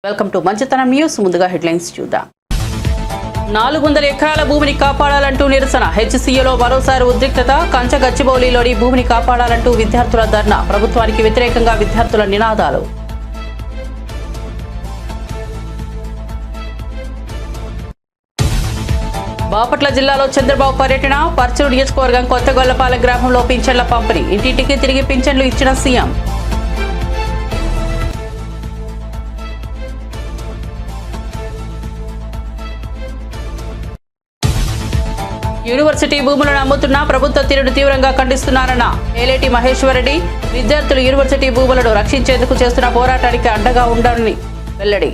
Welcome to మంచితనం news. ముందుగా headlines చూద్దాం. 400 ఎకరాల భూమిని కాపాడాలంటూ నిరసన. హెచ్సీఏలో మరోసారి ఉద్రిక్తత. కంచగచ్చిబౌలిలోని భూమిని కాపాడాలంటూ విద్యార్థుల ధర్నా. ప్రభుత్వానికి వ్యతిరేకంగా విద్యార్థుల నినాదాలు. బాపట్ల జిల్లాలో చంద్రబాబు పర్యటన. పర్చూరు నియోజకవర్గం కొత్తగొల్లపాలెం గ్రామంలో పింఛన్ల పంపిణీ. ఇంటింటికి తిరిగి పింఛన్లు ఇచ్చిన సీఎం. యూనివర్సిటీ భూములను అమ్ముతున్న ప్రభుత్వ తీరును తీవ్రంగా ఖండిస్తున్నారన్న ఏలేటి మహేశ్వరరెడ్డి. విద్యార్థులు యూనివర్సిటీ భూములను రక్షించేందుకు చేస్తున్న పోరాటానికి అండగా ఉండాలని వెల్లడి.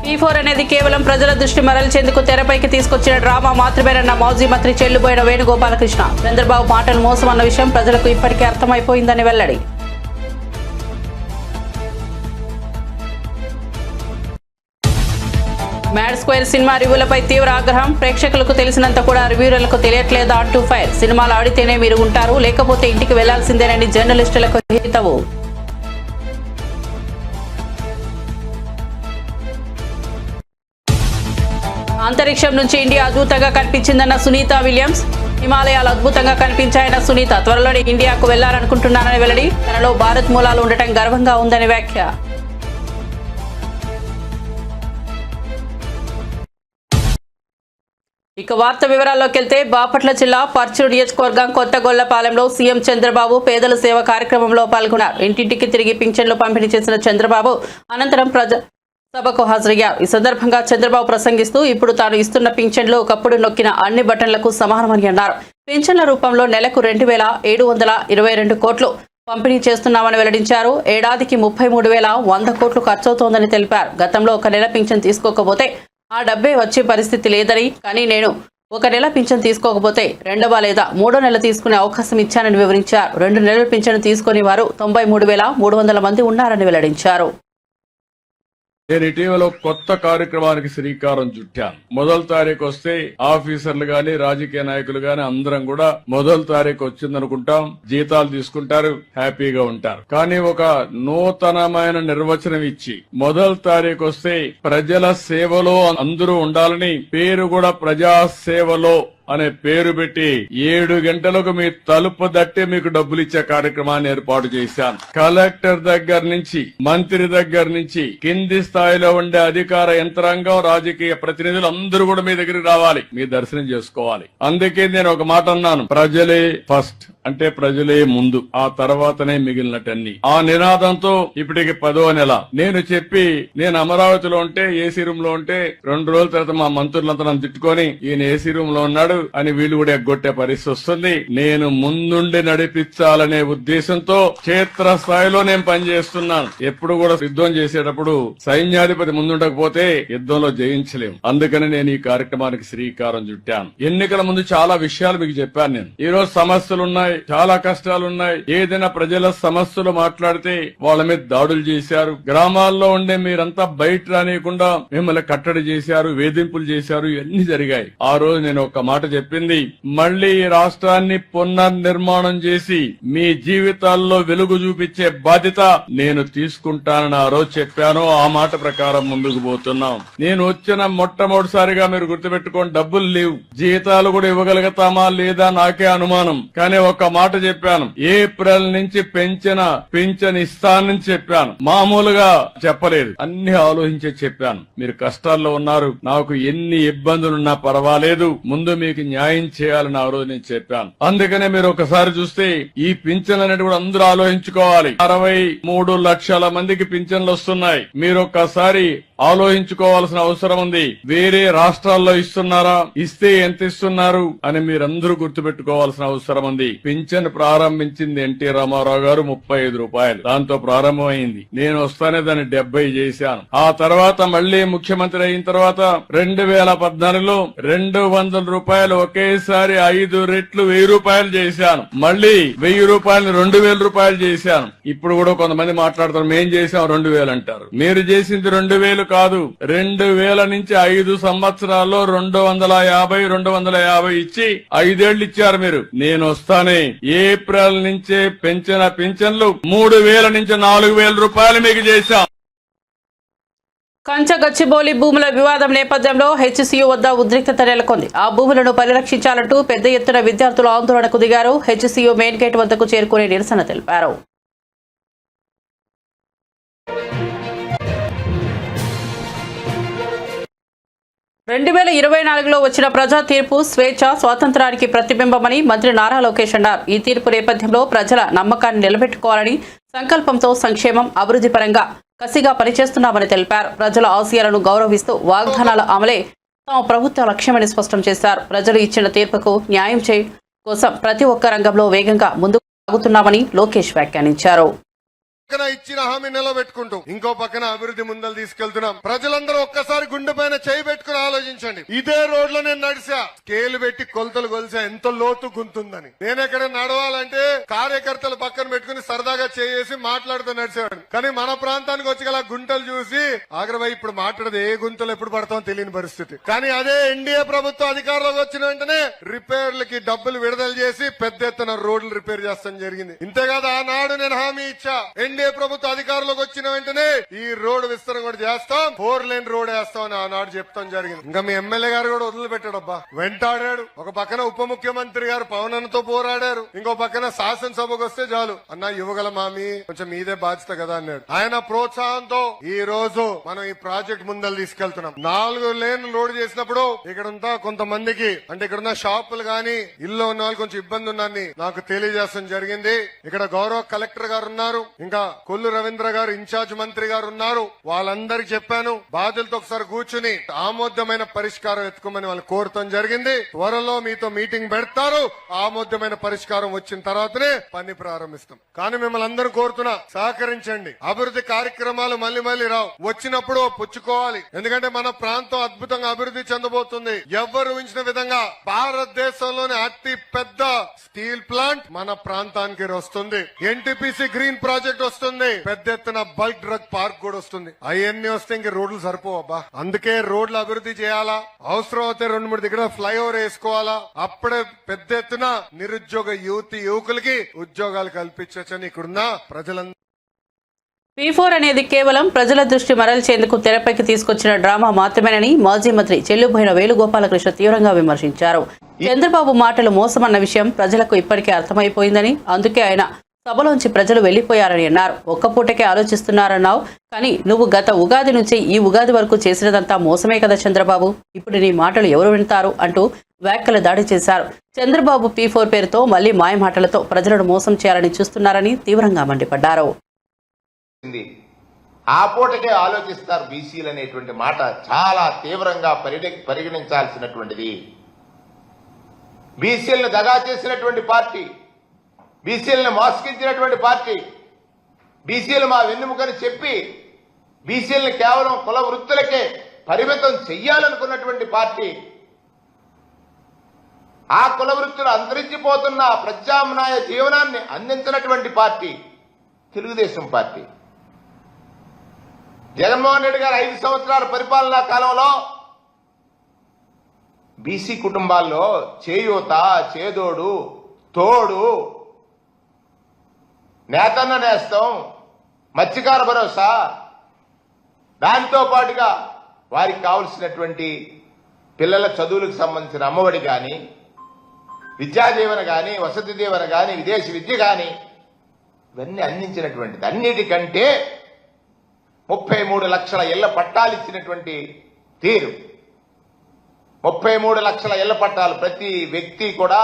P4 అనేది కేవలం ప్రజల దృష్టి మరల్చేందుకు తెరపైకి తీసుకొచ్చిన డ్రామా మాత్రమేనన్న మాజీ మంత్రి చెల్లుబోయిన వేణుగోపాలకృష్ణ. చంద్రబాబు మాటలు మోసం అన్న విషయం ప్రజలకు ఇప్పటికే అర్థమైపోయిందని వెల్లడి. మ్యాడ్ స్క్వేర్ సినిమా రివ్యూలపై తీవ్ర ఆగ్రహం. ప్రేక్షకులకు తెలిసినంత కూడా రివ్యూలకు తెలియట్లేదా అంటూ ఫైర్. సినిమాలు ఆడితేనే మీరు ఉంటారు, లేకపోతే ఇంటికి వెళ్లాల్సిందేనని జర్నలిస్టులకు హితవు. అంతరిక్షం నుంచి ఇండియా అద్భుతంగా కనిపించిందన్న సునీత విలియమ్స్. హిమాలయాలు అద్భుతంగా కనిపించాయన్న సునీత. త్వరలోనే ఇండియాకు వెళ్లాలనుకుంటున్నానని వెల్లడి. తనలో భారత్ మూలాలు ఉండటం గర్వంగా ఉందని వ్యాఖ్య. ఇక వార్త వివరాల్లోకి వెళ్తే, బాపట్ల జిల్లా పర్చూరు నియోజకవర్గం కొత్తగొల్లపాలెంలో సీఎం చంద్రబాబు పేదల సేవ కార్యక్రమంలో పాల్గొన్నారు. ఇంటింటికి తిరిగి పింఛన్లు పంపిణీ చేసిన చంద్రబాబు అనంతరం సభకు హాజరయ్యారు. ఈ సందర్భంగా చంద్రబాబు ప్రసంగిస్తూ, ఇప్పుడు తాను ఇస్తున్న పింఛన్లు ఒకప్పుడు నొక్కిన అన్ని బటన్లకు సమానమని అన్నారు. పింఛన్ల రూపంలో నెలకు 2,722 కోట్లు పంపిణీ చేస్తున్నామని వెల్లడించారు. ఏడాదికి 33,100 కోట్లు ఖర్చవుతోందని తెలిపారు. గతంలో ఒక నెల పింఛన్ తీసుకోకపోతే ఆ డబ్బే వచ్చే పరిస్థితి లేదని, కానీ నేను ఒక నెల పింఛన్ తీసుకోకపోతే 2వ లేదా 3వ నెల తీసుకునే అవకాశం ఇచ్చానని వివరించారు. 2 నెలల పింఛన్ తీసుకుని వారు 93,300 మంది ఉన్నారని వెల్లడించారు. నేను ఇటీవల కొత్త కార్యక్రమానికి శ్రీకారం చుట్టాను. 1వ తారీఖు వస్తే ఆఫీసర్లు గాని రాజకీయ నాయకులు గాని అందరం కూడా 1వ తారీఖు వచ్చిందనుకుంటాం, జీతాలు తీసుకుంటారు, హ్యాపీగా ఉంటారు. కానీ ఒక నూతనమైన నిర్వచనం ఇచ్చి 1వ తారీఖు వస్తే ప్రజల సేవలో అందరూ ఉండాలని, పేరు కూడా ప్రజా సేవలో అనే పేరు పెట్టి 7 గంటలకు మీ తలుపు దట్టి మీకు డబ్బులు ఇచ్చే కార్యక్రమాన్ని ఏర్పాటు చేశాను. కలెక్టర్ దగ్గర నుంచి మంత్రి దగ్గర నుంచి కింది స్థాయిలో ఉండే అధికార యంత్రాంగం, రాజకీయ ప్రతినిధులు అందరూ కూడా మీ దగ్గరికి రావాలి, మీ దర్శనం చేసుకోవాలి. అందుకే నేను ఒక మాట అన్నాను, ప్రజలే ఫస్ట్, అంటే ప్రజలే ముందు, ఆ తర్వాతనే మిగిలినటన్ని. ఆ నినాదంతో ఇప్పటికి 10వ నెల నేను అమరావతిలో ఉంటే, ఏసీ రూమ్ లో ఉంటే 2 రోజుల తర్వాత మా మంత్రులంతా నన్ను తిట్టుకొని ఈయన ఏసీ రూమ్ లో ఉన్నాడు అని వీళ్ళు కూడా ఎగ్గొట్టే పరిస్థితి వస్తుంది. నేను ముందుండి నడిపించాలనే ఉద్దేశంతో క్షేత్ర స్థాయిలో నేను పనిచేస్తున్నాను. ఎప్పుడు కూడా యుద్ధం చేసేటప్పుడు సైన్యాధిపతి ముందుండకపోతే యుద్ధంలో జయించలేము. అందుకని నేను ఈ కార్యక్రమానికి శ్రీకారం చుట్టాను. ఎన్నికల ముందు చాలా విషయాలు మీకు చెప్పాను. నేను ఈ రోజు సమస్యలున్నాయి, చాలా కష్టాలున్నాయి. ఏదైనా ప్రజల సమస్యలు మాట్లాడితే వాళ్ళ మీద దాడులు చేశారు. గ్రామాల్లో ఉండే మీరంతా బయట రానియకుండా మిమ్మల్ని కట్టడి చేశారు, వేధింపులు చేశారు, ఇవన్నీ జరిగాయి. ఆ రోజు నేను ఒక మాట చెప్పింది, మళ్లీ ఈ రాష్ట్రాన్ని పునర్నిర్మాణం చేసి మీ జీవితాల్లో వెలుగు చూపించే బాధ్యత నేను తీసుకుంటానని ఆ రోజు చెప్పాను. ఆ మాట ప్రకారం ముందుకు పోతున్నాం. నేను వచ్చిన మొట్టమొదటిసారిగా మీరు గుర్తుపెట్టుకోండి, డబ్బులు లేవు, జీతాలు కూడా ఇవ్వగలుగుతామా లేదా నాకే అనుమానం. కానీ ఒక మాట చెప్పాను, ఏప్రిల్ నుంచి పెంచిన పింఛన్ ఇస్తానని చెప్పాను. మామూలుగా చెప్పలేదు, అన్ని ఆలోచించే చెప్పాను. మీరు కష్టాల్లో ఉన్నారు, నాకు ఎన్ని ఇబ్బందులున్నా పర్వాలేదు, ముందు మీకు న్యాయం చేయాలని ఆ రోజు నేను చెప్పాను. అందుకనే మీరు ఒకసారి చూస్తే ఈ పింఛన్ అనేది కూడా అందరూ ఆలోచించుకోవాలి. 63 లక్షల మందికి పింఛన్లు వస్తున్నాయి. మీరు ఒక్కసారి ఆలోచించుకోవాల్సిన అవసరం ఉంది. వేరే రాష్ట్రాల్లో ఇస్తున్నారా, ఇస్తే ఎంత ఇస్తున్నారు అని మీరందరూ గుర్తుపెట్టుకోవాల్సిన అవసరం ఉంది. పింఛన్ ప్రారంభించింది ఎన్టీ రామారావు గారు 35 రూపాయలు, దాంతో ప్రారంభమైంది. నేను వస్తానే దాన్ని 70 చేశాను. ఆ తర్వాత మళ్లీ ముఖ్యమంత్రి అయిన తర్వాత 2014లో 200 రూపాయలు ఒకేసారి 5 రెట్లు 1000 రూపాయలు చేశాను. మళ్లీ 1000 రూపాయలు 2000 రూపాయలు చేశాను. ఇప్పుడు కూడా కొంతమంది మాట్లాడతారు, మేం చేశాం 2000 అంటారు. మీరు చేసింది 2000 కాదు, 2000 నుంచి 5 సంవత్సరాల్లో 250 ఇచ్చి 5 ఏళ్లు ఇచ్చారు మీరు. నేను వస్తానే ఏప్రిల్ నుంచే పెంచిన పింఛన్లు 3000 నుంచి 4000 రూపాయలు మీకు చేశాం. కంచ గచ్చిబౌలి భూముల వివాదం నేపథ్యంలో హెచ్సియు వద్ద ఉద్రిక్తత నెలకొంది. ఆ భూములను పరిరక్షించాలంటూ పెద్ద ఎత్తున విద్యార్థులు ఆందోళనకు దిగారు. హెచ్సియు మెయిన్ గేట్ వద్దకు చేరుకుని నిరసన తెలిపారు. రెండు 2024లో వచ్చిన ప్రజా తీర్పు స్వేచ్ఛ స్వాతంత్రానికి ప్రతిబింబమని మంత్రి నారా లోకేష్ అన్నారు. ఈ తీర్పు నేపథ్యంలో ప్రజల నమ్మకాన్ని నిలబెట్టుకోవాలని సంకల్పంతో సంక్షేమం అభివృద్ధి పరంగా కసిగా పనిచేస్తున్నామని తెలిపారు. ప్రజల ఆశయాలను గౌరవిస్తూ వాగ్దానాల అమలే తమ ప్రభుత్వ లక్ష్యమని స్పష్టం చేశారు. ప్రజలు ఇచ్చిన తీర్పుకు న్యాయం కోసం ప్రతి ఒక్క రంగంలో వేగంగా ముందుకు సాగుతున్నామని లోకేష్ వ్యాఖ్యానించారు. ఇచ్చిన హామీ నిలబెట్టుకుంటూ ఇంకో పక్కన అభివృద్ధి ముందలు తీసుకెళ్తున్నాం. ప్రజలందరూ ఒక్కసారి గుండె పైన చేయి పెట్టుకుని ఆలోచించండి. ఇదే రోడ్ లో నేను నడిచా, స్కేల్ పెట్టి కొలతలు కొలిసా ఎంత లోతు గుంతుందని. నేను ఎక్కడ నడవాలంటే కార్యకర్తలు పక్కన పెట్టుకుని సరదాగా చేసి మాట్లాడుతూ నడిచేవాడు. కానీ మన ప్రాంతానికి వచ్చి గల గుంటలు చూసి ఆగ్రహం ఇప్పుడు మాట్లాడదు, ఏ గుంతలు ఎప్పుడు పడతామో తెలియని పరిస్థితి. కానీ అదే ఎన్డీఏ ప్రభుత్వం అధికారంలోకి వచ్చిన వెంటనే రిపేర్లకి డబ్బులు విడుదల చేసి పెద్ద ఎత్తున రోడ్లు రిపేర్ చేస్తాం జరిగింది. ఇంతేకాదు ఆనాడు నేను హామీ ఇచ్చా, ఎన్డీఏ ప్రభుత్వం అధికారంలోకి వచ్చిన వెంటనే ఈ రోడ్డు విస్తరణ కూడా చేస్తాం, 4 లేన్ రోడ్ వేస్తామని ఆనాడు చెప్తాం జరిగింది. ఇంకా మీ ఎమ్మెల్యే గారు కూడా వదిలిపెట్టాడబ్బా, వెంటాడాడు. ఒక పక్కన ఉప ముఖ్యమంత్రి గారు పవన్ అన్నతో పోరాడారు, ఇంకో పక్కన శాసనసభకు వస్తే చాలు అన్న యువగల మామి కొంచెం మీదే బాధ్యత కదా అన్నాడు. ఆయన ప్రోత్సాహంతో ఈ రోజు మనం ఈ ప్రాజెక్ట్ ముందలు తీసుకెళ్తున్నాం. 4 లేన్ రోడ్ చేసినప్పుడు ఇక్కడంతా కొంతమందికి అంటే ఇక్కడున్న షాపులు గాని ఇల్లు ఉన్న వాళ్ళు కొంచెం ఇబ్బంది ఉందని నాకు తెలియజేస్తాం జరిగింది. ఇక్కడ గౌరవ కలెక్టర్ గారు ఉన్నారు, ఇంకా కొల్లు రవీంద్ర గారు ఇన్ఛార్జ్ మంత్రి గారు ఉన్నారు. వాళ్ళందరికి చెప్పాను, బాధ్యులతో ఒకసారి కూర్చుని ఆమోదమైన పరిష్కారం ఎత్తుకోమని వాళ్ళు కోరటం జరిగింది. త్వరలో మీతో మీటింగ్ పెడతారు. ఆమోదమైన పరిష్కారం వచ్చిన తర్వాతనే పని ప్రారంభిస్తాం. కానీ మిమ్మల్ని అందరూ కోరుతున్నా, సహకరించండి. అభివృద్ధి కార్యక్రమాలు మళ్ళీ రావు, వచ్చినప్పుడు పుచ్చుకోవాలి. ఎందుకంటే మన ప్రాంతం అద్భుతంగా అభివృద్ధి చెందబోతుంది. ఎవ్వరు ఊహించిన విధంగా భారతదేశంలోని అతి పెద్ద స్టీల్ ప్లాంట్ మన ప్రాంతానికి వస్తుంది. ఎన్టీపీసీ గ్రీన్ ప్రాజెక్ట్ వస్తుంది, పెద్ద ఎత్తున బల్క్ డ్రగ్ పార్క్ కూడా వస్తుంది. అవన్నీ వస్తే ఇంక రోడ్లు సరిపోవబ్బా. అందుకే రోడ్లు అభివృద్ధి చేయాలా, అవసరం అయితే 2-3 దగ్గర ఫ్లైఓవర్ వేసుకోవాలా. అప్పుడే పెద్ద ఎత్తున నిరుద్యోగ యువకులకి ఉద్యోగాలు కల్పించచ్చని ఇక్కడున్న ప్రజలందరూ. P4 అనేది కేవలం ప్రజల దృష్టి మరల్చేందుకు తెరపైకి తీసుకొచ్చిన డ్రామా మాత్రమేనని మాజీ మంత్రి చెల్లుబోయిన వేణుగోపాలకృష్ణ తీవ్రంగా విమర్శించారు. చంద్రబాబు మాటలు మోసమన్న విషయం ప్రజలకు ఇప్పటికే అర్థమైపోయిందని, అందుకే ఆయన సభలోంచి ప్రజలు వెళ్లిపోయారని అన్నారు. ఒక్క పూటకే ఆలోచిస్తున్నారన్నావు, కానీ నువ్వు గత ఉగాది నుంచి ఈ ఉగాది వరకు చేసినదంతా మోసమే కదా చంద్రబాబు, ఇప్పుడు నీ మాటలు ఎవరు వింటారు అంటూ వ్యాఖ్యలు దాడి చేశారు. చంద్రబాబు P4 పేరుతో మళ్లీ మాయమాటలతో ప్రజలను మోసం చేయాలని చూస్తున్నారని తీవ్రంగా మండిపడ్డారు. ఆ పూటకే ఆలోచిస్తారు బీసీలు అనేటువంటి మాట చాలా తీవ్రంగా పరిగణించాల్సినటువంటిది. బీసీలను దగా చేసినటువంటి పార్టీ, బీసీలను మోసగించినటువంటి పార్టీ, బీసీలు మా వెన్నెముకని చెప్పి బీసీలను కేవలం కుల వృత్తులకే పరిమితం చెయ్యాలనుకున్నటువంటి పార్టీ, ఆ కుల వృత్తులు అంతరించిపోతున్న ప్రత్యామ్నాయ జీవనాన్ని అందించినటువంటి పార్టీ తెలుగుదేశం పార్టీ. జగన్మోహన్ రెడ్డి గారు 5 సంవత్సరాల పరిపాలనా కాలంలో బీసీ కుటుంబాల్లో చేయూత, చేదోడు, తోడు, నేతన్న నేస్తం, మత్స్యకార భరోసా, దానితో పాటుగా వారికి కావలసినటువంటి పిల్లల చదువులకు సంబంధించిన అమ్మఒడి కానీ, విద్యా దీవెన కానీ, వసతి దీవెన కానీ, విదేశీ విద్య కానీ ఇవన్నీ అందించినటువంటిది. అన్నిటికంటే 33 లక్షల ఇళ్ల పట్టాలు ఇచ్చినటువంటి తీరు. 33 లక్షల ఇళ్ల పట్టాలు, ప్రతి వ్యక్తి కూడా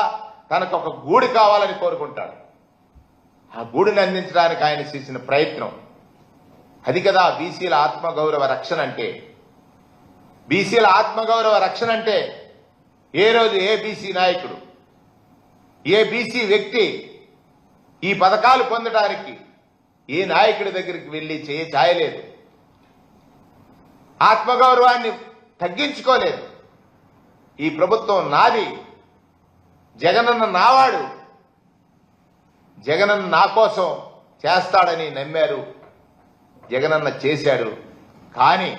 తనకు ఒక గూడు కావాలని కోరుకుంటాడు. ఆ గూడుని అందించడానికి ఆయన చేసిన ప్రయత్నం అది కదా బీసీల ఆత్మగౌరవ రక్షణ అంటే. బీసీల ఆత్మగౌరవ రక్షణ అంటే ఏ రోజు ఏ బీసీ నాయకుడు, ఏ బీసీ వ్యక్తి ఈ పథకాలు పొందడానికి ఏ నాయకుడి దగ్గరికి వెళ్లి చేయలేదు, ఆత్మగౌరవాన్ని తగ్గించుకోలేదు. ఈ ప్రభుత్వం నాది, జగనన్న నావాడు, జగనన్న నా కోసం చేస్తాడని నమ్మారు. జగనన్న చేశాడు. కానీ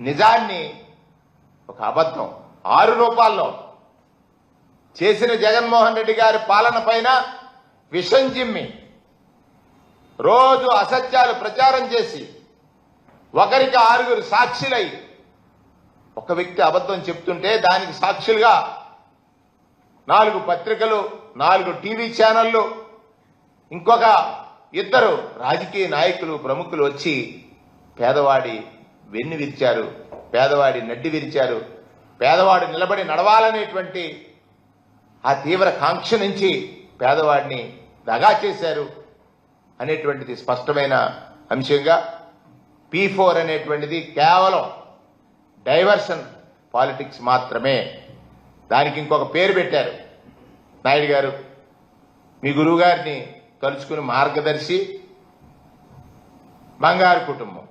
నిజాన్ని ఒక అబద్ధం 6 రూపాల్లో చేసిన జగన్మోహన్ రెడ్డి గారి పాలన పైన విషం జిమ్మి రోజు అసత్యాలు ప్రచారం చేసి ఒకరికి 6 సాక్షులై ఒక వ్యక్తి అబద్ధం చెప్తుంటే దానికి సాక్షులుగా 4 పత్రికలు, 4 టీవీ ఛానళ్లు, ఇంకొక 2 రాజకీయ నాయకులు, ప్రముఖులు వచ్చి పేదవాడి వెన్ను విరిచారు, పేదవాడి నడ్డి విరిచారు, పేదవాడు నిలబడి నడవాలనేటువంటి ఆ తీవ్ర కాంక్ష నుంచి పేదవాడిని దగా చేశారు అనేటువంటిది స్పష్టమైన అంశంగా P4 అనేటువంటిది కేవలం డైవర్షన్ పాలిటిక్స్ మాత్రమే. దానికి ఇంకొక పేరు పెట్టారు నాయుడు గారు. మీ గురువు గారిని తలుచుకుని మార్గదర్శి, బంగారు కుటుంబం.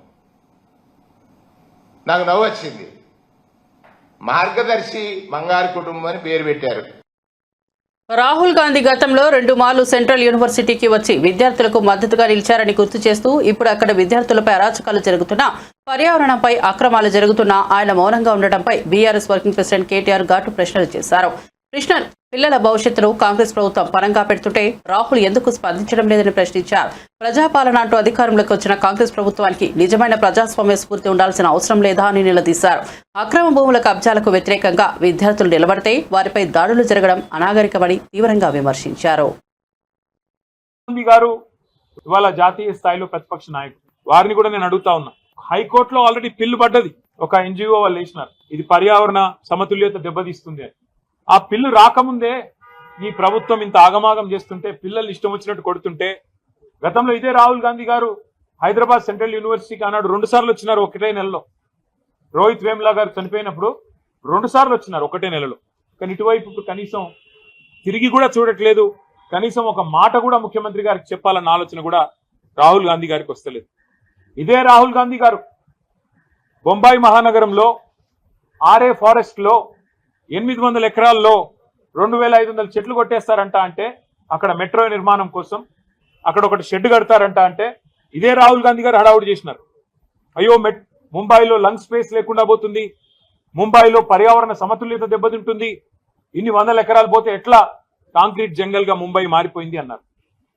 నాకు నవ్వు వచ్చింది. మార్గదర్శి బంగారు కుటుంబం అని పేరు పెట్టారు. రాహుల్ గాంధీ గతంలో 2 మార్లు సెంట్రల్ యూనివర్సిటీకి వచ్చి విద్యార్థులకు మద్దతుగా నిలిచారని గుర్తు చేస్తూ ఇప్పుడు అక్కడ విద్యార్థులపై అరాచకాలు జరుగుతున్నా, పర్యావరణంపై అక్రమాలు జరుగుతున్నా ఆయన మౌనంగా ఉండటంపై బీఆర్ఎస్ వర్కింగ్ ప్రెసిడెంట్ కేటీఆర్ ఘాటు ప్రశ్నలు చేశారు. కృష్ణన్ పిల్లల భవిష్యత్తును కాంగ్రెస్ ప్రభుత్వం పరంగా పెడుతుంటే రాహుల్ ఎందుకు స్పందించడం లేదని ప్రశ్నించారు. ప్రజాపాలన అంటూ అధికారంలోకి వచ్చిన కాంగ్రెస్ ప్రభుత్వానికి నిజమైన ప్రజాస్వామ్య స్ఫూర్తి ఉండాల్సిన అవసరం లేదా అని నిలదీశారు. అక్రమ భూముల కబ్జాలకు వ్యతిరేకంగా విద్యార్థులు నిలబడితే వారిపై దాడులు జరగడం అనాగరికమని తీవ్రంగా విమర్శించారు. గాంధీ గారు ఇవాళ జాతీయ స్థాయిలో ప్రతిపక్ష నాయకుడు. వారిని కూడా నేను అడుగుతా ఉన్నా. హైకోర్టులో ఆల్రెడీ పిల్లు పడ్డది. ఒక NGO వాళ్ళు వేసినారు, ఇది పర్యావరణ సమతుల్యత దెబ్బతీస్తుంది అని. ఆ పిల్లు రాకముందే ఈ ప్రభుత్వం ఇంత ఆగమాగం చేస్తుంటే, పిల్లలు ఇష్టం వచ్చినట్టు కొడుతుంటే, గతంలో ఇదే రాహుల్ గాంధీ గారు హైదరాబాద్ సెంట్రల్ యూనివర్సిటీకి ఆనాడు 2 సార్లు వచ్చినారు ఒకటే నెలలో. రోహిత్ వేములా గారు చనిపోయినప్పుడు 2 సార్లు వచ్చినారు ఒకటే నెలలో. కానీ ఇటువైపు కనీసం తిరిగి కూడా చూడట్లేదు. కనీసం ఒక మాట కూడా ముఖ్యమంత్రి గారికి చెప్పాలన్న ఆలోచన కూడా రాహుల్ గాంధీ గారికి వస్తలేదు. ఇదే రాహుల్ గాంధీ గారు బొంబాయి మహానగరంలో ఆర్ఏ ఫారెస్ట్ లో 800 ఎకరాల్లో 2500 చెట్లు కొట్టేస్తారంట. అంటే అక్కడ మెట్రో నిర్మాణం కోసం అక్కడ ఒకటి షెడ్ కడతారంట. అంటే ఇదే రాహుల్ గాంధీ గారు హడావుడి చేసినారు. అయ్యో ముంబైలో లంగ్ స్పేస్ లేకుండా పోతుంది, ముంబైలో పర్యావరణ సమతుల్యత దెబ్బతింటుంది, ఇన్ని 100 ఎకరాలు పోతే ఎట్లా కాంక్రీట్ జంగల్ గా ముంబై మారిపోయింది అన్నారు.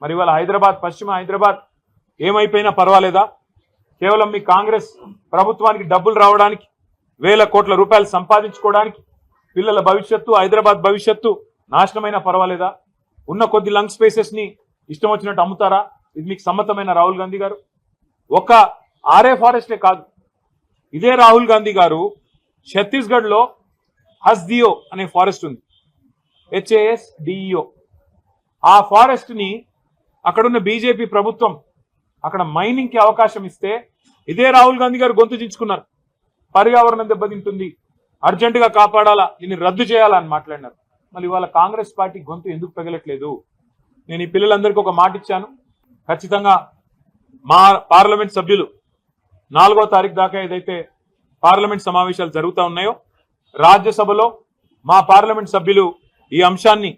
మరి ఇవాళ హైదరాబాద్, పశ్చిమ హైదరాబాద్ ఏమైపోయినా పర్వాలేదా? కేవలం మీ కాంగ్రెస్ ప్రభుత్వానికి డబ్బులు రావడానికి, వేల కోట్ల రూపాయలు సంపాదించుకోవడానికి, పిల్లల భవిష్యత్తు, హైదరాబాద్ భవిష్యత్తు నాశనమైనా పర్వాలేదా? ఉన్న కొద్ది లంగ్ స్పేసెస్ ని ఇష్టం వచ్చినట్టు అమ్ముతారా? ఇది మీకు సమ్మతమైన రాహుల్ గాంధీ గారు? ఒక ఆర్ఏ ఫారెస్టే కాదు, ఇదే రాహుల్ గాంధీ గారు ఛత్తీస్గఢ్ లో హస్దియో అనే ఫారెస్ట్ ఉంది, HASDEO. ఆ ఫారెస్ట్ ని అక్కడున్న బీజేపీ ప్రభుత్వం అక్కడ మైనింగ్ కి అవకాశం ఇస్తే ఇదే రాహుల్ గాంధీ గారు గొంతు చించుకున్నారు. పర్యావరణం దెబ్బతింటుంది, అర్జెంటుగా కాపాడాలా, దీన్ని రద్దు చేయాలా అని మాట్లాడినారు. మళ్ళీ ఇవాళ కాంగ్రెస్ పార్టీ గొంతు ఎందుకు పెగలట్లేదు? నేను ఈ పిల్లలందరికీ ఒక మాట ఇచ్చాను. ఖచ్చితంగా మా పార్లమెంట్ సభ్యులు 4వ తారీఖు దాకా ఏదైతే పార్లమెంట్ సమావేశాలు జరుగుతూ ఉన్నాయో, రాజ్యసభలో మా పార్లమెంట్ సభ్యులు ఈ అంశాన్ని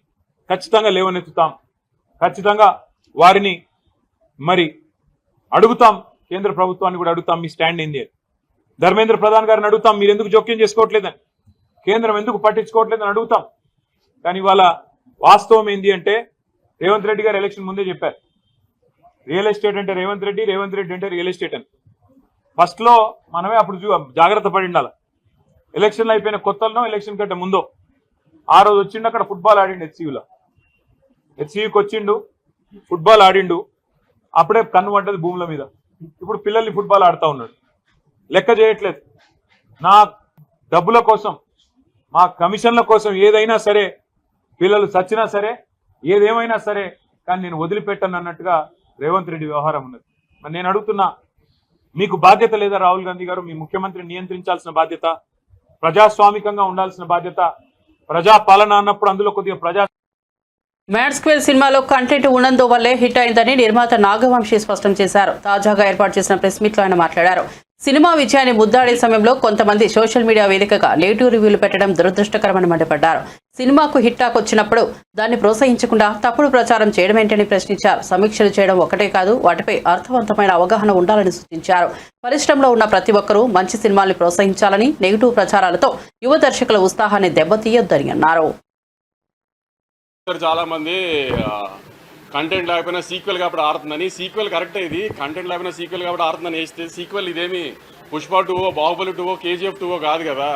ఖచ్చితంగా లేవనెత్తుతాం. ఖచ్చితంగా వారిని మరి అడుగుతాం, కేంద్ర ప్రభుత్వాన్ని కూడా అడుగుతాం, మీ స్టాండ్ ఏంది అని. ధర్మేంద్ర ప్రధాన్ గారిని అడుగుతాం, మీరు ఎందుకు జోక్యం చేసుకోవట్లేదని, కేంద్రం ఎందుకు పట్టించుకోవట్లేదని అడుగుతాం. కానీ ఇవాళ వాస్తవం ఏంది అంటే, రేవంత్ రెడ్డి గారు ఎలక్షన్ ముందే చెప్పారు, రియల్ ఎస్టేట్ అంటే రేవంత్ రెడ్డి, రేవంత్ రెడ్డి అంటే రియల్ ఎస్టేట్ అని. ఫస్ట్ లో మనమే అప్పుడు జాగ్రత్త పడి ఉండాలి. ఎలక్షన్లు అయిపోయిన కొత్తలో, ఎలక్షన్ కంటే ముందో ఆ రోజు వచ్చిండు, అక్కడ ఫుట్బాల్ ఆడిండు హెచ్సియూకి వచ్చిండు, ఫుట్బాల్ ఆడిండు. అప్పుడే కన్ను పడ్డది భూముల మీద. ఇప్పుడు పిల్లల్ని ఫుట్బాల్ ఆడుతూ ఉన్నాడు, లెక్క చేయట్లేదు. నా డబ్బుల కోసం, మా కమిషన్ల కోసం ఏదైనా సరే, పిల్లలు చచ్చినా సరే, ఏదేమైనా సరే, కానీ నేను వదిలిపెట్టాను అన్నట్టుగా రేవంత్ రెడ్డి వ్యవహారం ఉన్నది. మరి నేను అడుగుతున్నా, మీకు బాధ్యత లేదా రాహుల్ గాంధీ గారు? మీ ముఖ్యమంత్రిని నియంత్రించాల్సిన బాధ్యత, ప్రజాస్వామికంగా ఉండాల్సిన బాధ్యత, ప్రజాపాలన అన్నప్పుడు అందులో కొద్దిగా మ్యాడ్ స్క్వేర్ సినిమాలో కంటెంట్ ఉన్నందువల్లే హిట్ అయిందని నిర్మాత నాగవంశీ స్పష్టం చేశారు. తాజాగా ఏర్పాటు చేసిన ప్రెస్ మీట్ లో ఆయన మాట్లాడారు. సినిమా విజయాన్ని ముద్దాడే సమయంలో కొంతమంది సోషల్ మీడియా వేదికగా నెగిటివ్ రివ్యూలు పెట్టడం దురదృష్టకరమని మండిపడ్డారు. సినిమాకు హిట్ టాక్ వచ్చినప్పుడు దాన్ని ప్రోత్సహించకుండా తప్పుడు ప్రచారం చేయడం ఏంటని ప్రశ్నించారు. సమీక్షలు చేయడం ఒకటే కాదు, వాటిపై అర్థవంతమైన అవగాహన ఉండాలని సూచించారు. పరిశ్రమలో ఉన్న ప్రతి ఒక్కరూ మంచి సినిమాల్ని ప్రోత్సహించాలని, నెగిటివ్ ప్రచారాలతో యువ దర్శకుల ఉత్సాహాన్ని దెబ్బతీయొద్దని అన్నారు. చాలా మంది కంటెంట్ లేకపోయినా సీక్వెల్ కాబట్టి ఆడుతుందని, సీక్వెల్ కరెక్టే, ఇది కంటెంట్ లేకపోయినా సీక్వెల్ కాబట్టి ఆడుతుందని వేస్తే సీక్వెల్ ఇదేమి పుష్ప 2, బాహుబలి 2, KGF 2 కాదు కదా.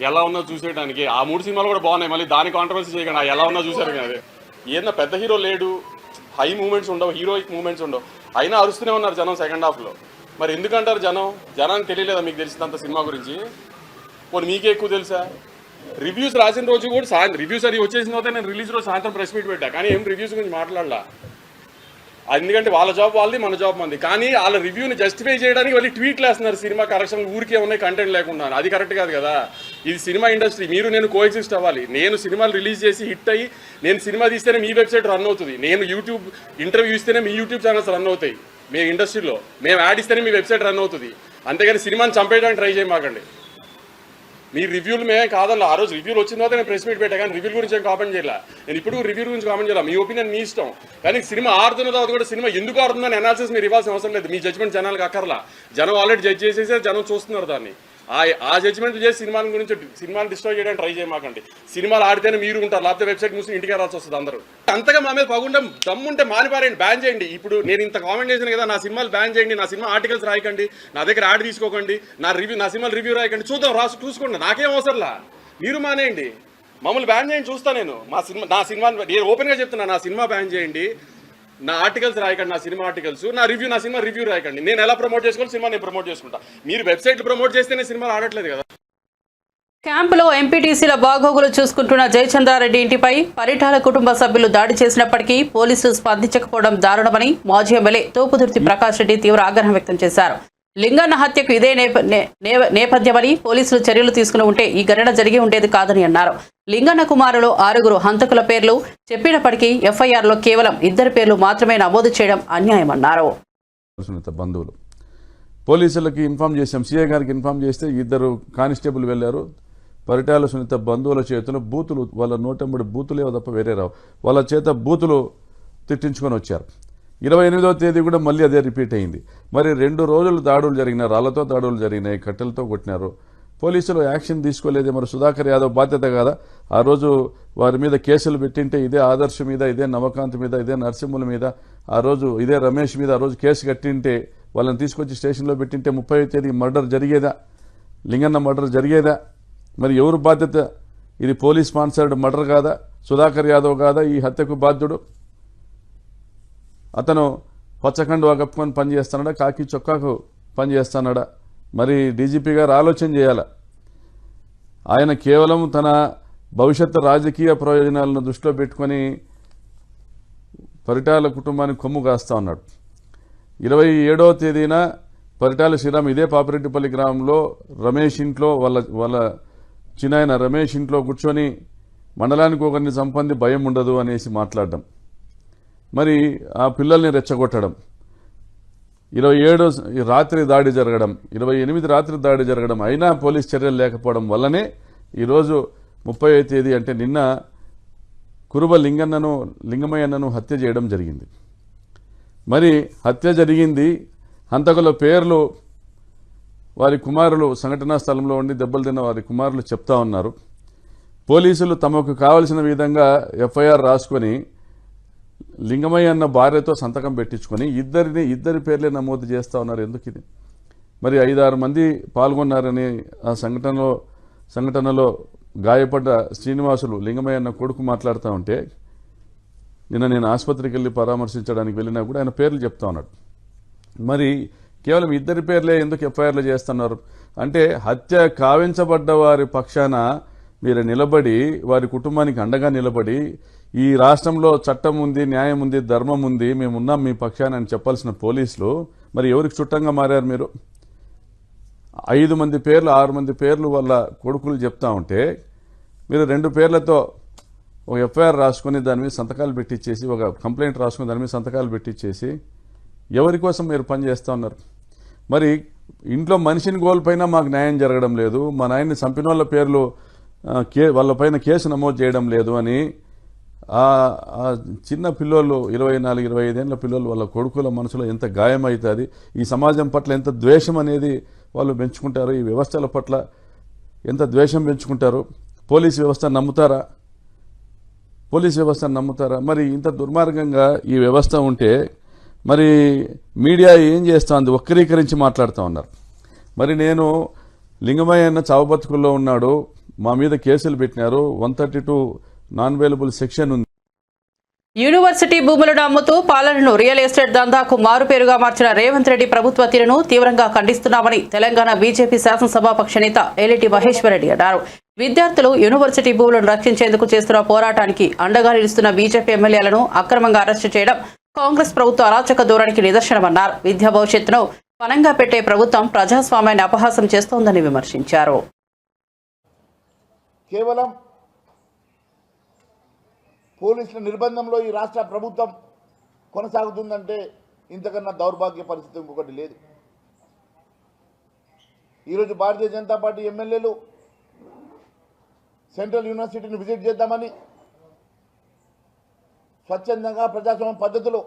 ఎలా ఉన్నా చూసేయడానికి ఆ 3 సినిమాలు కూడా బాగున్నాయి. మళ్ళీ దాని కాంట్రవర్సీ చేయకుండా ఎలా ఉన్నా చూసారు కదా. ఏదన్నా పెద్ద హీరో లేడు, హై మూమెంట్స్ ఉండవు, హీరోయిక్ మూమెంట్స్ ఉండవు, అయినా అరుస్తూనే ఉన్నారు జనం సెకండ్ హాఫ్లో. మరి ఎందుకంటారు జనానికి తెలియలేదా మీకు తెలిసినంత సినిమా గురించి? పోనీ మీకే ఎక్కువ తెలుసా? రివ్యూస్ రాసిన రోజు కూడా రివ్యూస్ అది వచ్చేసిన తర్వాత నేను రిలీజ్ రోజు సాయంత్రం ప్రెస్ మీట్ పెట్టా, కానీ ఏం రివ్యూస్ గురించి మాట్లాడలా. ఎందుకంటే వాళ్ళ జాబ్ వాళ్ళది, మన జాబ్ మంది. కానీ వాళ్ళ రివ్యూని జస్టిఫై చేయడానికి వాళ్ళు ట్వీట్లు వేస్తున్నారు. సినిమా కరెక్షన్ ఊరికే ఉన్నాయి, కంటెంట్ లేకుండా. అది కరెక్ట్ కాదు కదా. ఇది సినిమా ఇండస్ట్రీ, మీరు నేను కోఎగ్జిస్ట్ అవ్వాలి. నేను సినిమాలు రిలీజ్ చేసి హిట్ అయ్యి నేను సినిమా తీస్తేనే మీ వెబ్సైట్ రన్ అవుతుంది, నేను యూట్యూబ్ ఇంటర్వ్యూ ఇస్తేనే మీ యూట్యూబ్ ఛానల్స్ రన్ అవుతాయి. మీ ఇండస్ట్రీలో మేము యాడ్ ఇస్తేనే మీ వెబ్సైట్ రన్ అవుతుంది. అంతేగాని సినిమాని చంపేయడానికి ట్రై చేయమాకండి. మీ రివ్యూలు మేమే కాదల్లా. ఆ రోజు రివ్యూలు వచ్చిన తర్వాత నేను ప్రెస్ మీట్ పెట్టా, కానీ రివ్యూల గురించి ఏం కామెంట్ చేయాలి. నేను ఇప్పుడు రివ్యూ గురించి కామెంట్ చేయాలి, మీ ఒపీనియన్ మీ ఇష్టం. కానీ సినిమా ఆడుతున్న తర్వాత కూడా సినిమా ఎందుకు ఆడుతుందని అనాలిసిస్ మీరు ఇవ్వాల్సిన అవసరం లేదు. మీ జడ్జ్మెంట్ జనాలకు అక్కర్లా. జనం ఆల్రెడీ జడ్జ్ చేసేసి జనం చూస్తున్నారు దాన్ని. ఆ జడ్జ్మెంట్ చేసి సినిమాల గురించి సినిమాని డిస్ట్రాయ్ చేయడానికి ట్రై చేయమాకండి. సినిమాలు ఆడితేనే మీరు ఉంటారు, లేకపోతే వెబ్సైట్ మూసి ఇంటికి రావాల్సి వస్తుంది అందరూ. అంతగా మా మీద పగుండం దమ్ముంటే మానిపారేయండి, బ్యాన్ చేయండి. ఇప్పుడు నేను ఇంత కామెంట్ చేశాను కదా, నా సినిమాలు బ్యాన్ చేయండి, నా సినిమా ఆర్టికల్స్ రాయకండి, నా దగ్గర యాడ్ తీసుకోకండి, నా సినిమాలు రివ్యూ రాయకండి, చూద్దాం, చూసుకోండి, నాకేం అవసరంలా. మీరు మానేయండి, మమ్మల్ని బ్యాన్ చేయండి, చూస్తా నేను. నా సినిమా నేను ఓపెన్గా చెప్తున్నా, నా సినిమా బ్యాన్ చేయండి, నా ఆర్టికల్స్ రాయకండి, నా సినిమా ఆర్టికల్స్, నా సినిమా రివ్యూ రాయకండి. నేను ఎలా ప్రమోట్ చేసుకోవాలి సినిమా నేను ప్రమోట్ చేసుకుంటా. మీరు వెబ్సైట్లు ప్రమోట్ చేస్తేనే సినిమాలు ఆడట్లేదు కదా. క్యాంపులో ఎంపీటీసీల బాగోగులు చూసుకుంటున్న జయచంద్రారెడ్డి ఇంటిపై పరిటాల కుటుంబ సభ్యులు దాడి చేసినప్పటికీ పోలీసులు స్పందించకపోవడం దారుణమని మాజీ ఎమ్మెల్యే తోపుదుర్తి ప్రకాష్ రెడ్డి తీవ్ర ఆగ్రహం వ్యక్తం చేశారు. లింగన్న హత్యకు ఇదే నేపథ్యమని పోలీసులు చర్యలు తీసుకుని ఉంటే ఈ ఘటన జరిగి ఉండేది కాదని అన్నారు. లింగన్న కుమారులు 6 హంతకుల పేర్లు చెప్పినప్పటికీ ఎఫ్ఐఆర్లో కేవలం 2 పేర్లు మాత్రమే నమోదు చేయడం అన్యాయమన్నారు. బంధువులు పోలీసులకి ఇన్ఫామ్ చేశాం, సీఐ గారికి ఇన్ఫామ్ చేస్తే 2 కానిస్టేబుల్ వెళ్లారు. పరిటాల సునీత బంధువుల చేతులు బూతులు, వాళ్ళ నోటెంబడి బూతులేవో తప్ప వేరే రావు, వాళ్ళ చేత బూతులు తిట్టించుకొని వచ్చారు. 28వ తేదీ కూడా మళ్ళీ అదే రిపీట్ అయింది. మరి 2 రోజులు దాడులు జరిగినాయి, రాళ్లతో దాడులు జరిగినాయి, కట్టెలతో కొట్టినారు. పోలీసులు యాక్షన్ తీసుకోలేదే. మరి సుధాకర్ యాదవ్ బాధ్యత కాదా? ఆ రోజు వారి మీద కేసులు పెట్టింటే ఇదే ఆదర్శ్ మీద, ఇదే నవకాంత్ మీద, ఇదే నరసింహుల మీద, ఆ రోజు ఇదే రమేష్ మీద ఆ రోజు కేసు కట్టింటే, వాళ్ళని తీసుకొచ్చి స్టేషన్లో పెట్టింటే 30వ తేదీ మర్డర్ జరిగేదా? లింగన్న మర్డర్ జరిగేదా? మరి ఎవరు బాధ్యత? ఇది పోలీస్ స్పాన్సర్డ్ మర్డర్ కాదా? సుధాకర్ యాదవ్ కాదా ఈ హత్యకు బాధ్యుడు? అతను పచ్చకండువా కప్పుకొని పనిచేస్తున్నాడా, కాకి చొక్కాకు పనిచేస్తున్నాడా? మరి డీజీపీ గారు ఆలోచన చేయాల. ఆయన కేవలం తన భవిష్యత్తు రాజకీయ ప్రయోజనాలను దృష్టిలో పెట్టుకొని పరిటాల కుటుంబానికి కొమ్ము కాస్తా ఉన్నాడు. 27వ తేదీన పరిటాల శ్రీరామ్ ఇదే పాపిరెడ్డిపల్లి గ్రామంలో రమేష్ ఇంట్లో, వాళ్ళ చిన్నాయన రమేష్ ఇంట్లో కూర్చొని మండలానికి ఒకరిని చంపంది భయం ఉండదు అనేసి మాట్లాడడం, మరి ఆ పిల్లల్ని రెచ్చగొట్టడం, 27 రాత్రి దాడి జరగడం, 28 రాత్రి దాడి జరగడం, అయినా పోలీస్ చర్యలు లేకపోవడం వల్లనే ఈరోజు 30వ తేదీ అంటే నిన్న కురుబ లింగమయ్యన్నను హత్య చేయడం జరిగింది. మరి హత్య జరిగింది, హంతకుల పేర్లు వారి కుమారులు సంఘటనా స్థలంలో ఉండి దెబ్బలు తిన్న వారి కుమారులు చెప్తా ఉన్నారు. పోలీసులు తమకు కావలసిన విధంగా ఎఫ్ఐఆర్ రాసుకొని లింగమయ్య అన్న భార్యతో సంతకం పెట్టించుకొని ఇద్దరి పేర్లే నమోదు చేస్తూ ఉన్నారు. ఎందుకు ఇది? మరి 5-6 మంది పాల్గొన్నారని ఆ సంఘటనలో గాయపడ్డ శ్రీనివాసులు లింగమయ్య అన్న కొడుకు మాట్లాడుతూ ఉంటే, నిన్న నేను ఆసుపత్రికి వెళ్ళి పరామర్శించడానికి వెళ్ళినా కూడా ఆయన పేర్లు చెప్తా ఉన్నాడు. మరి కేవలం 2 పేర్లే ఎందుకు ఎఫ్ఐఆర్లు చేస్తున్నారు అంటే, హత్య కావించబడ్డ వారి పక్షాన మీరు నిలబడి, వారి కుటుంబానికి అండగా నిలబడి, ఈ రాష్ట్రంలో చట్టం ఉంది, న్యాయం ఉంది, ధర్మం ఉంది, మేమున్నాం మీ పక్షాన అని చెప్పాల్సిన పోలీసులు మరి ఎవరికి చుట్టంగా మారారు? మీరు 5 మంది పేర్లు 6 మంది పేర్లు వాళ్ళ కొడుకులు చెప్తా ఉంటే, మీరు 2 పేర్లతో ఒక ఎఫ్ఐఆర్ రాసుకొని దాని మీద సంతకాలు పెట్టించేసి, ఒక కంప్లైంట్ రాసుకుని దాని మీద సంతకాలు పెట్టించేసి ఎవరి కోసం మీరు పనిచేస్తూ ఉన్నారు? మరి ఇంట్లో మనిషిని కోల్పోయినా మాకు న్యాయం జరగడం లేదు, మా నాయన్ని చంపిన వాళ్ళ పేర్లు వాళ్ళపైన కేసు నమోదు చేయడం లేదు అని ఆ చిన్న పిల్లోళ్ళు 24-25 ఏళ్ళ పిల్లలు వాళ్ళ కొడుకుల మనసులో ఎంత గాయమవుతుంది, ఈ సమాజం పట్ల ఎంత ద్వేషం అనేది వాళ్ళు పెంచుకుంటారు, ఈ వ్యవస్థల పట్ల ఎంత ద్వేషం పెంచుకుంటారు. పోలీస్ వ్యవస్థ నమ్ముతారా? మరి ఇంత దుర్మార్గంగా ఈ వ్యవస్థ ఉంటే మరి మీడియా ఏం చేస్తోంది? వక్రీకరించి మాట్లాడుతూ ఉన్నారు. మరి నేను లింగమయ్య అన్న చావు బతుకుల్లో ఉన్నాడు, మా మీద కేసులు పెట్టినారు, 132 నాన్ అవైలబుల్ సెక్షన్ ఉంది. యూనివర్సిటీ భూములను అమ్ముతూ పాలనను రియల్ ఎస్టేట్ దందాకు మారుపేరుగా మార్చిన రేవంత్ రెడ్డి ప్రభుత్వ తీరును తీవ్రంగా ఖండిస్తున్నామని తెలంగాణ బీజేపీ శాసనసభాపక్ష నేత ఏలేటి మహేశ్వరరెడ్డి అన్నారు. విద్యార్థులు యూనివర్సిటీ భూములను రక్షించేందుకు చేస్తున్న పోరాటానికి అండగా నిలుస్తున్న బీజేపీ ఎమ్మెల్యేలను అక్రమంగా అరెస్టు చేయడం కాంగ్రెస్ ప్రభుత్వ అరాచక ధోరణికి నిదర్శనమన్నారు. విద్యా భవిష్యత్తును పణంగా పెట్టే ప్రభుత్వం ప్రజాస్వామ్యాన్ని అపహాసం చేస్తోందని విమర్శించారు. కేవలం పోలీసుల నిర్బంధంలో ఈ రాష్ట్ర ప్రభుత్వం కొనసాగుతుందంటే ఇంతకన్నా దౌర్భాగ్య పరిస్థితి ఇంకొకటి లేదు. ఈరోజు భారతీయ జనతా పార్టీ ఎమ్మెల్యేలు సెంట్రల్ యూనివర్సిటీని విజిట్ చేద్దామని స్వచ్ఛందంగా ప్రజాస్వామ్య పద్ధతిలో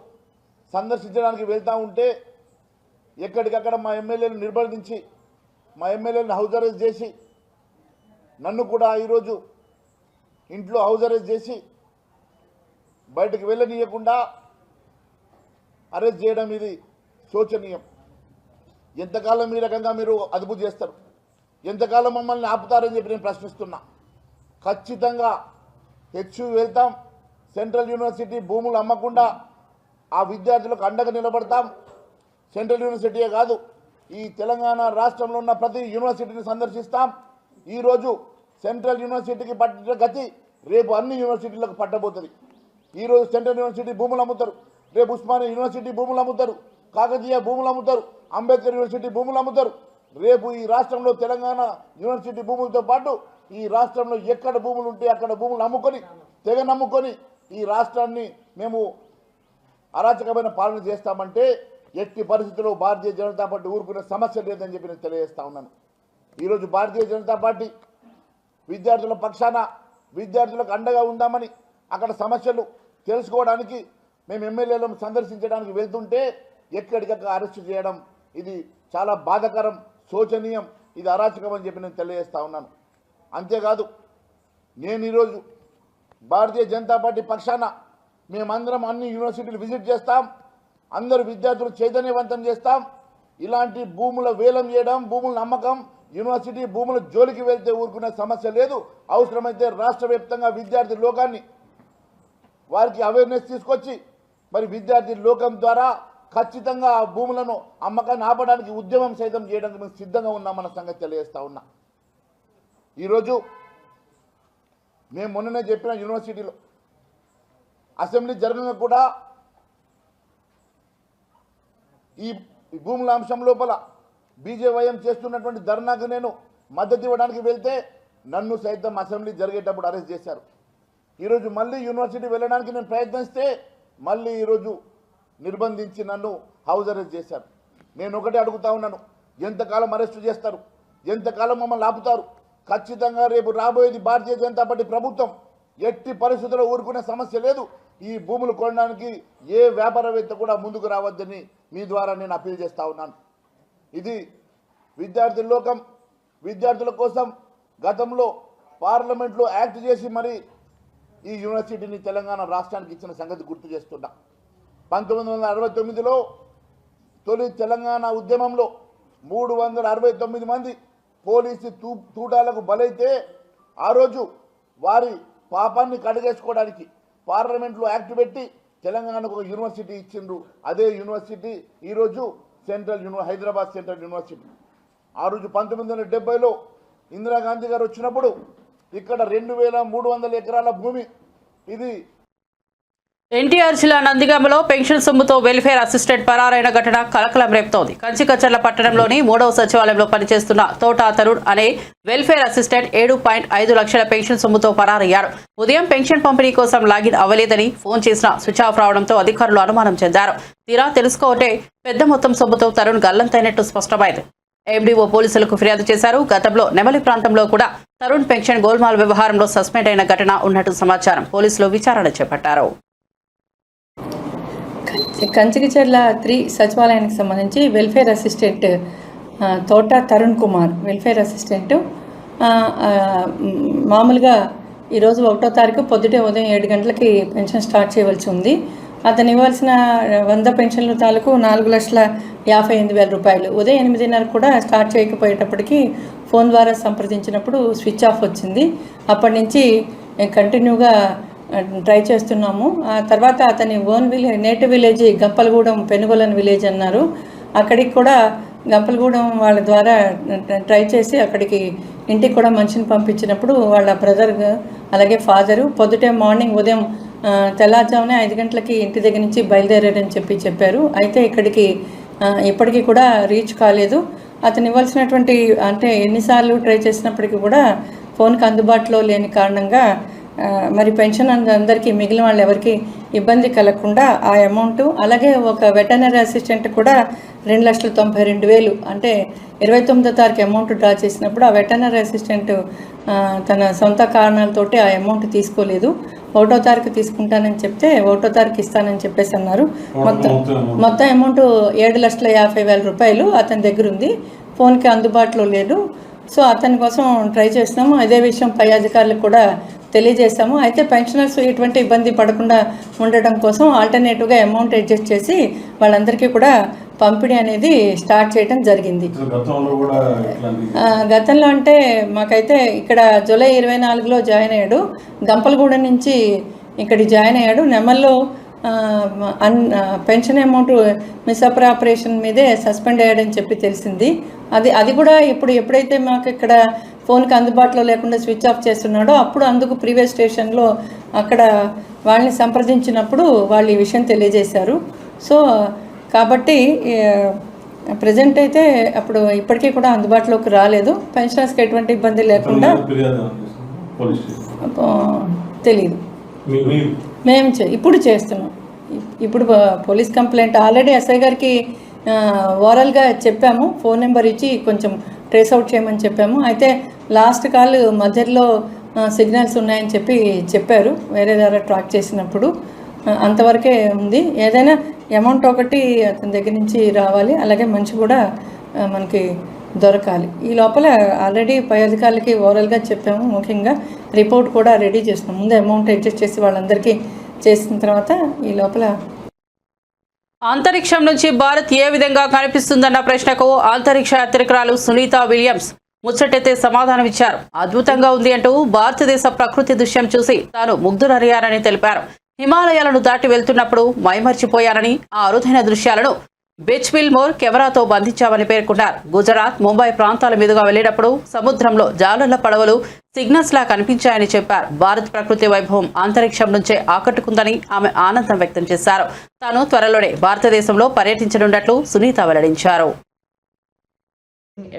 సందర్శించడానికి వెళ్తూ ఉంటే ఎక్కడికక్కడ మా ఎమ్మెల్యేలు నిర్బంధించి మా ఎమ్మెల్యేలను హౌస్ అరెస్ట్ చేసి నన్ను కూడా ఈరోజు ఇంట్లో హౌస్ అరెస్ట్ చేసి బయటకు వెళ్ళనీయకుండా అరెస్ట్ చేయడం ఇది శోచనీయం. ఎంతకాలం ఈ రకంగా మీరు అదుపు చేస్తారు? ఎంతకాలం మమ్మల్ని ఆపుతారని చెప్పి నేను ప్రశ్నిస్తున్నా. ఖచ్చితంగా వెళ్తాం. సెంట్రల్ యూనివర్సిటీ భూములు అమ్మకుండా ఆ విద్యార్థులకు అండగా నిలబడతాం. సెంట్రల్ యూనివర్సిటీయే కాదు, ఈ తెలంగాణ రాష్ట్రంలో ఉన్న ప్రతి యూనివర్సిటీని సందర్శిస్తాం. ఈరోజు సెంట్రల్ యూనివర్సిటీకి పట్టిన గతి రేపు అన్ని యూనివర్సిటీలకు పట్టబోతుంది. ఈరోజు సెంట్రల్ యూనివర్సిటీ భూములు అమ్ముతారు, రేపు ఉస్మానియా యూనివర్సిటీ భూములు అమ్ముతారు, కాకతీయ భూములు అమ్ముతారు, అంబేద్కర్ యూనివర్సిటీ భూములు అమ్ముతారు. రేపు ఈ రాష్ట్రంలో తెలంగాణ యూనివర్సిటీ భూములతో పాటు ఈ రాష్ట్రంలో ఎక్కడ భూములు ఉంటే అక్కడ భూములు అమ్ముకొని తెగ నమ్ముకొని ఈ రాష్ట్రాన్ని మేము అరాచకమైన పాలన చేస్తామంటే ఎట్టి పరిస్థితుల్లో భారతీయ జనతా పార్టీ ఊరుకునే సమస్య లేదని చెప్పి నేను తెలియజేస్తా ఉన్నాను. ఈరోజు భారతీయ జనతా పార్టీ విద్యార్థుల పక్షాన విద్యార్థులకు అండగా ఉందామని అక్కడ సమస్యలు తెలుసుకోవడానికి మేము ఎమ్మెల్యేలను సందర్శించడానికి వెళ్తుంటే ఎక్కడికక్కడ అరెస్టు చేయడం ఇది చాలా బాధాకరం, శోచనీయం, ఇది అరాచకం అని చెప్పి నేను తెలియజేస్తా ఉన్నాను. అంతేకాదు నేను ఈరోజు భారతీయ జనతా పార్టీ పక్షాన మేమందరం అన్ని యూనివర్సిటీలు విజిట్ చేస్తాం, అందరు విద్యార్థులు చైతన్యవంతం చేస్తాం. ఇలాంటి భూముల వేలం చేయడం, భూముల అమ్మకం, యూనివర్సిటీ భూముల జోలికి వెళ్తే ఊరుకునే సమస్య లేదు. అవసరమైతే రాష్ట్ర వ్యాప్తంగా విద్యార్థి లోకాన్ని వారికి అవేర్నెస్ తీసుకొచ్చి మరి విద్యార్థి లోకం ద్వారా ఖచ్చితంగా ఆ భూములను అమ్మకాన్ని ఆపడానికి ఉద్యమం సైతం చేయడానికి మేము సిద్ధంగా ఉన్నామన్న సంగతి తెలియజేస్తా ఉన్నా. ఈరోజు మేము మొన్ననే చెప్పిన యూనివర్సిటీలో అసెంబ్లీ జరగగా కూడా ఈ భూముల అంశం లోపల బీజేవైఎం చేస్తున్నటువంటి ధర్నాకు నేను మద్దతు ఇవ్వడానికి వెళ్తే నన్ను సైతం అసెంబ్లీ జరిగేటప్పుడు అరెస్ట్ చేశారు. ఈరోజు మళ్ళీ యూనివర్సిటీ వెళ్ళడానికి నేను ప్రయత్నిస్తే మళ్ళీ ఈరోజు నిర్బంధించి నన్ను హౌస్ అరెస్ట్ చేశారు. నేను ఒకటే అడుగుతా ఉన్నాను, ఎంతకాలం అరెస్టు చేస్తారు? ఎంతకాలం మమ్మల్ని ఆపుతారు? ఖచ్చితంగా రేపు రాబోయేది భారతీయ జనతా పార్టీ ప్రభుత్వం. ఎట్టి పరిస్థితుల్లో ఊరుకునే సమస్య లేదు. ఈ భూములు కొనడానికి ఏ వ్యాపారవేత్త కూడా ముందుకు రావద్దని మీ ద్వారా నేను అప్పీల్ చేస్తా ఉన్నాను. ఇది విద్యార్థి లోకం విద్యార్థుల కోసం గతంలో పార్లమెంట్లో యాక్ట్ చేసి మరి ఈ యూనివర్సిటీని తెలంగాణ రాష్ట్రానికి ఇచ్చిన సంగతి గుర్తు చేస్తున్నా. 1969లో తొలి తెలంగాణ ఉద్యమంలో 369 మంది పోలీసు తూటాలకు బలైతే ఆ రోజు వారి పాపాన్ని కడిగేసుకోవడానికి పార్లమెంట్లో యాక్ట్ పెట్టి తెలంగాణకు ఒక యూనివర్సిటీ ఇచ్చిండ్రు. అదే యూనివర్సిటీ ఈరోజు హైదరాబాద్ సెంట్రల్ యూనివర్సిటీ. ఆ రోజు 1970లో ఇందిరాగాంధీ గారు వచ్చినప్పుడు ఇక్కడ 2300 ఎకరాల భూమి ఇది ఎన్టీఆర్ జిల్లా నందిగామలో పెన్షన్ సొమ్ముతో వెల్ఫేర్ అసిస్టెంట్ పరారైన ఘటన కలకలం రేపుతోంది. కంచికచర్ల పట్టణంలోని 3వ సచివాలయంలో పనిచేస్తున్న తోటా తరుణ్ అనే వెల్ఫేర్ అసిస్టెంట్ 7.5 లక్షల పెన్షన్ సొమ్ముతో పరారయ్యారు. ఉదయం పెన్షన్ పంపిణీ కోసం లాగిన్ అవ్వలేదని ఫోన్ చేసిన స్విచ్ ఆఫ్ రావడంతో అధికారులు అనుమానం చెందారు. తీరా తెలుసుకోవటే పెద్ద మొత్తం సొమ్ముతో తరుణ్ గల్లంతైనట్టు స్పష్టమైంది. ఎండీఓ పోలీసులకు ఫిర్యాదు చేశారు. గతంలో నెమలి ప్రాంతంలో కూడా తరుణ్ పెన్షన్ గోల్మాల్ వ్యవహారంలో సస్పెండ్ అయిన ఘటన ఉన్నట్టు సమాచారం. పోలీసులు విచారణ చేపట్టారు. కంచికిచర్ల 3 సచివాలయానికి సంబంధించి welfare assistant Thota Tarun Kumar welfare assistant మామూలుగా ఈరోజు 1వ తారీఖు పొద్దుటే ఉదయం 7 గంటలకి పెన్షన్ స్టార్ట్ చేయవలసి ఉంది. అతను ఇవ్వాల్సిన 100 పెన్షన్ల తాలూకు 4,58,000 రూపాయలు. ఉదయం 8:30 కూడా స్టార్ట్ చేయకపోయేటప్పటికి ఫోన్ ద్వారా సంప్రదించినప్పుడు స్విచ్ ఆఫ్ వచ్చింది. అప్పటి నుంచి కంటిన్యూగా ట్రై చేస్తున్నాము. ఆ తర్వాత అతని own village native village Gampalagudem Penugolan village అన్నారు. అక్కడికి కూడా గంపలగూడెం వాళ్ళ ద్వారా ట్రై చేసి అక్కడికి ఇంటికి కూడా మనిషిని పంపించినప్పుడు వాళ్ళ బ్రదర్ అలాగే ఫాదరు పొద్దుటే మార్నింగ్ ఉదయం తెల్లారుజామునే 5 గంటలకి ఇంటి దగ్గర నుంచి బయలుదేరారని చెప్పారు. అయితే ఇప్పటికీ కూడా రీచ్ కాలేదు. అతను ఇవ్వాల్సినటువంటి అంటే ఎన్నిసార్లు ట్రై చేసినప్పటికీ కూడా ఫోన్కి అందుబాటులో లేని కారణంగా మరి పెన్షన్ అందరికీ మిగిలిన వాళ్ళు ఎవరికి ఇబ్బంది కలగకుండా ఆ అమౌంట్ అలాగే ఒక వెటర్నరీ అసిస్టెంట్ కూడా 2,92,000 అంటే 29వ తారీఖు అమౌంట్ డ్రా చేసినప్పుడు ఆ వెటర్నరీ అసిస్టెంట్ తన సొంత కారణాలతోటి ఆ అమౌంట్ తీసుకోలేదు. 1వ తారీఖు తీసుకుంటానని చెప్తే 1వ తారీఖు ఇస్తానని చెప్పేసి అన్నారు. మొత్తం అమౌంట్ 7,50,000 రూపాయలు అతని దగ్గర ఉంది. ఫోన్కి అందుబాటులో లేదు. సో అతని కోసం ట్రై చేస్తున్నాము. అదే విషయం పై అధికారులకు కూడా తెలియజేస్తాము. అయితే పెన్షనర్స్ ఎటువంటి ఇబ్బంది పడకుండా ఉండటం కోసం ఆల్టర్నేటివ్గా అమౌంట్ అడ్జస్ట్ చేసి వాళ్ళందరికీ కూడా పంపిణీ అనేది స్టార్ట్ చేయడం జరిగింది. గతంలో అంటే మాకైతే ఇక్కడ జూలై 24లో జాయిన్ అయ్యాడు. గంపలగూడెం నుంచి ఇక్కడ జాయిన్ అయ్యాడు. నెమల్లో పెన్షన్ అమౌంట్ మిస్అప్రాపరేషన్ మీదే సస్పెండ్ అయ్యాడని చెప్పి తెలిసింది. అది కూడా ఎప్పుడైతే మాకు ఇక్కడ ఫోన్కి అందుబాటులో లేకుండా స్విచ్ ఆఫ్ చేస్తున్నాడో అప్పుడు అందుకు ప్రీవియస్ స్టేషన్లో అక్కడ వాళ్ళని సంప్రదించినప్పుడు వాళ్ళు ఈ విషయం తెలియజేశారు. సో కాబట్టి ప్రజెంట్ అయితే అప్పుడు ఇప్పటికీ కూడా అందుబాటులోకి రాలేదు. పెన్షనర్స్కి ఎటువంటి ఇబ్బంది లేకుండా తెలీదు. మేము ఇప్పుడు చేస్తున్నాం. ఇప్పుడు పోలీస్ కంప్లైంట్ ఆల్రెడీ ఎస్ఐ గారికి ఓరల్గా చెప్పాము. ఫోన్ నెంబర్ ఇచ్చి కొంచెం ట్రేస్ అవుట్ చేయమని చెప్పాము. అయితే లాస్ట్ కాల్ మధ్యలో సిగ్నల్స్ ఉన్నాయని చెప్పారు. వేరే ద్వారా ట్రాక్ చేసినప్పుడు అంతవరకే ఉంది. ఏదైనా అమౌంట్ ఒకటి అతని దగ్గర నుంచి రావాలి, అలాగే మనిషి కూడా మనకి దొరకాలి. ఈ లోపల ఆల్రెడీ పై అధికారులకి ఓరల్గా చెప్పాము. ముఖ్యంగా రిపోర్ట్ కూడా రెడీ చేస్తున్నాం. ముందు అమౌంట్ అడ్జస్ట్ చేసి వాళ్ళందరికీ చేసిన తర్వాత ఈ లోపల అంతరిక్షం నుంచి భారత్ ఏ విధంగా కనిపిస్తుందన్న ప్రశ్నకు అంతరిక్ష యాత్రికురాలు సునీత విలియమ్స్ ముచ్చటైతే సమాధానమిచ్చారు. అద్భుతంగా ఉంది అంటూ భారతదేశ ప్రకృతి దృశ్యం చూసి తాను ముగ్ధురయ్యారని తెలిపారు. హిమాలయాలను దాటి వెళ్తున్నప్పుడు మైమర్చిపోయారని ఆ అరుదైన దృశ్యాలను బీచ్ విల్మోర్ కెమెరాతో బంధించామని పేర్కొన్నారు. గుజరాత్, ముంబై ప్రాంతాల మీదుగా వెళ్లేటప్పుడు సముద్రంలో జాలర్ల పడవలు సిగ్నల్స్ లా కనిపించాయని చెప్పారు. భారత్ ప్రకృతి వైభవం అంతరిక్షం నుంచే ఆకట్టుకుందని ఆమె ఆనందం వ్యక్తం చేశారు. తాను త్వరలోనే భారతదేశంలో పర్యటించనున్నట్లు సునీత వెల్లడించారు.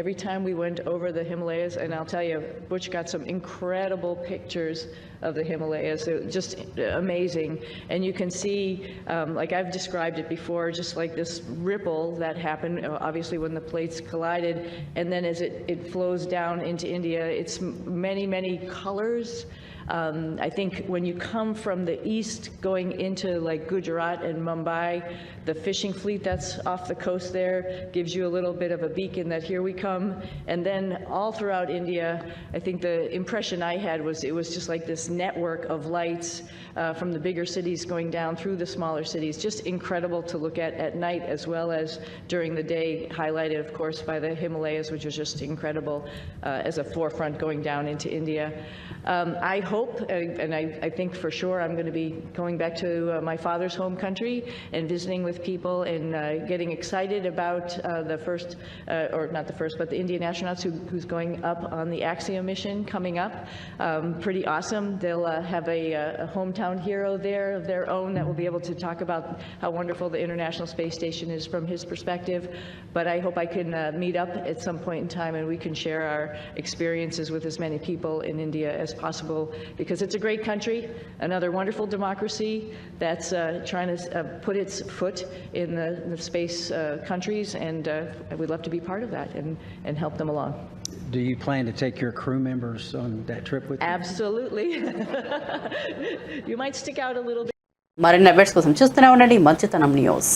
Every time we went over the Himalayas, and I'll tell you, Butch got some incredible pictures of the Himalayas. Just amazing. And you can see, like I've described it before, just like this ripple that happened, obviously when the plates collided, and then as it flows down into India, it's many, many colors. I think when you come from the east going into like Gujarat and Mumbai, the fishing fleet that's off the coast there gives you a little bit of a beacon that here we come. And then all throughout India, I think the impression I had was it was just like this network of lights from the bigger cities going down through the smaller cities. Just incredible to look at night as well as during the day, highlighted of course by the Himalayas, which is just incredible as a forefront going down into India. I hope, and I think for sure I'm going to be going back to my father's home country and visiting with people and getting excited about the first, or not the first, but the Indian astronauts who's going up on the Axiom mission coming up. Pretty awesome. They'll have a hometown hero there of their own that will be able to talk about how wonderful the International Space Station is from his perspective. But I hope I can meet up at some point in time and we can share our experiences with as many people in India as possible, because it's a great country, another wonderful democracy that's trying to put its foot in the space countries, and we'd love to be part of that and help them along. Do you plan to take your crew members on that trip with you? Absolutely. You might stick out a little bit. మరిన్ని updates కోసం చూస్తూనే ఉండండి మంచితనం news.